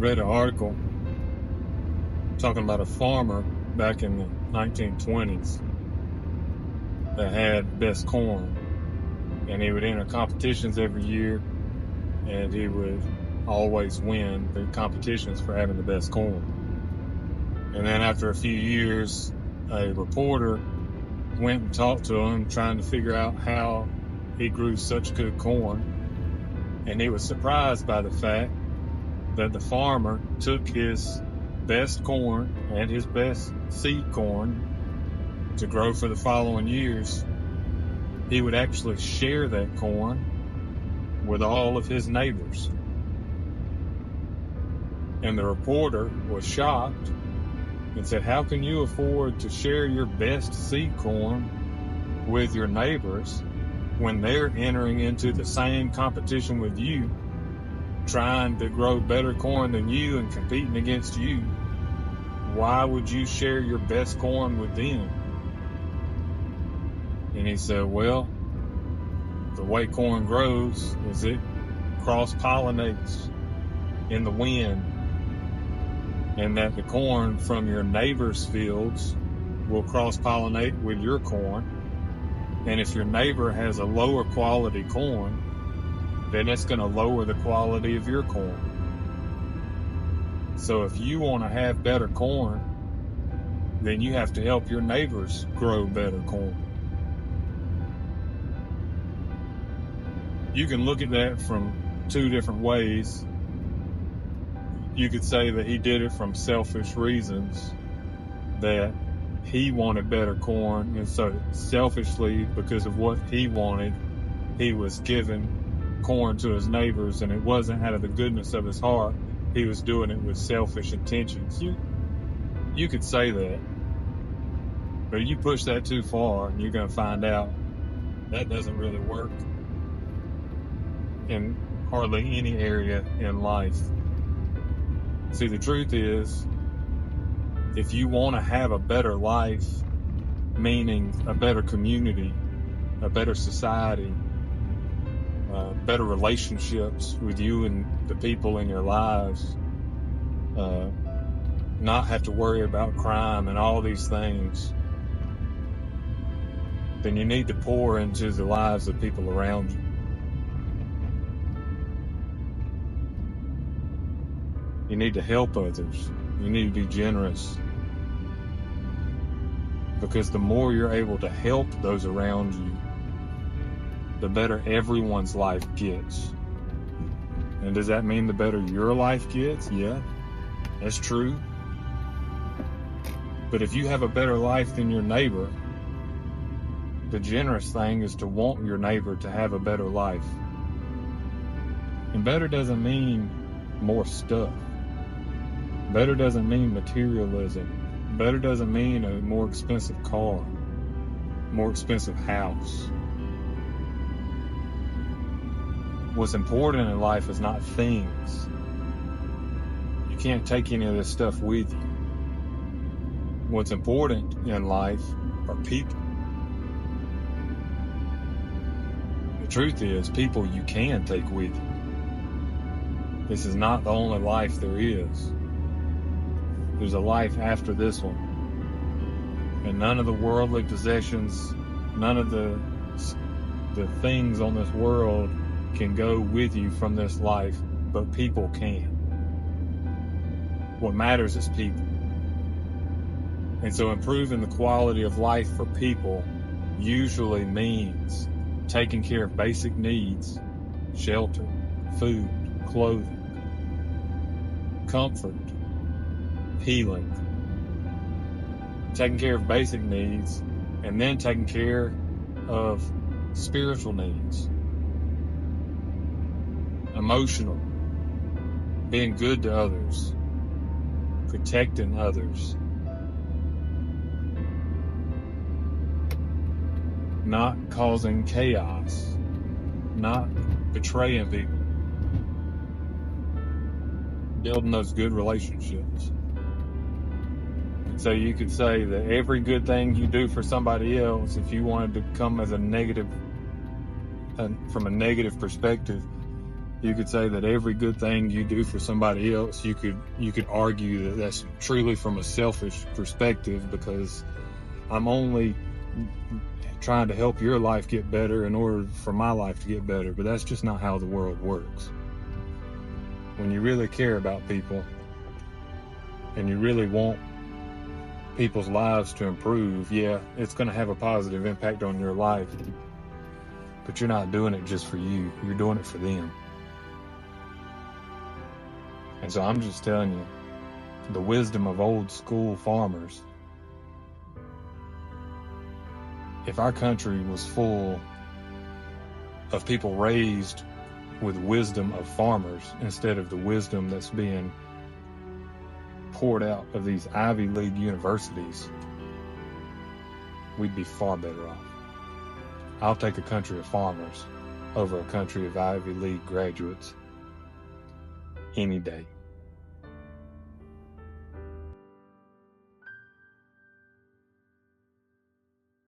read an article talking about a farmer back in the 1920s that had best corn, and he would enter competitions every year, and he would always win the competitions for having the best corn. And then after a few years, a reporter went and talked to him, trying to figure out how he grew such good corn. And he was surprised by the fact that the farmer took his best corn and his best seed corn to grow for the following years. He would actually share that corn with all of his neighbors. And the reporter was shocked and said, "How can you afford to share your best seed corn with your neighbors when they're entering into the same competition with you, trying to grow better corn than you and competing against you? Why would you share your best corn with them?" And he said, "Well, the way corn grows is it cross-pollinates in the wind, and that the corn from your neighbor's fields will cross-pollinate with your corn. And if your neighbor has a lower quality corn, then it's going to lower the quality of your corn. So if you want to have better corn, then you have to help your neighbors grow better corn." You can look at that from two different ways. You could say that he did it from selfish reasons, that he wanted better corn, and so selfishly, because of what he wanted, he was giving corn to his neighbors, and it wasn't out of the goodness of his heart. He was doing it with selfish intentions. You could say that, but you push that too far, and you're going to find out that doesn't really work in hardly any area in life. See, the truth is, if you want to have a better life, meaning a better community, a better society, better relationships with you and the people in your lives, not have to worry about crime and all these things, then you need to pour into the lives of people around you. You need to help others. You need to be generous. Because the more you're able to help those around you, the better everyone's life gets. And does that mean the better your life gets? Yeah, that's true. But if you have a better life than your neighbor, the generous thing is to want your neighbor to have a better life. And better doesn't mean more stuff. Better doesn't mean materialism. Better doesn't mean a more expensive car, more expensive house. What's important in life is not things. You can't take any of this stuff with you. What's important in life are people. The truth is, people you can take with you. This is not the only life there is. There's a life after this one. And none of the worldly possessions, none of the things on this world can go with you from this life, but people can. What matters is people. And so improving the quality of life for people usually means taking care of basic needs: shelter, food, clothing, comfort, healing. Taking care of basic needs, and then taking care of spiritual needs. Emotional. Being good to others. Protecting others. Not causing chaos. Not betraying people. Building those good relationships. So you could say that every good thing you do for somebody else, if you wanted to come as a negative, from a negative perspective, You could say that every good thing you do for somebody else, you could argue that that's truly from a selfish perspective, because I'm only trying to help your life get better in order for my life to get better. But that's just not how the world works. When you really care about people and you really want people's lives to improve, yeah, it's going to have a positive impact on your life, but you're not doing it just for you. You're doing it for them. And so I'm just telling you, the wisdom of old school farmers. If our country was full of people raised with wisdom of farmers instead of the wisdom that's being poured out of these Ivy League universities, we'd be far better off. I'll take a country of farmers over a country of Ivy League graduates any day.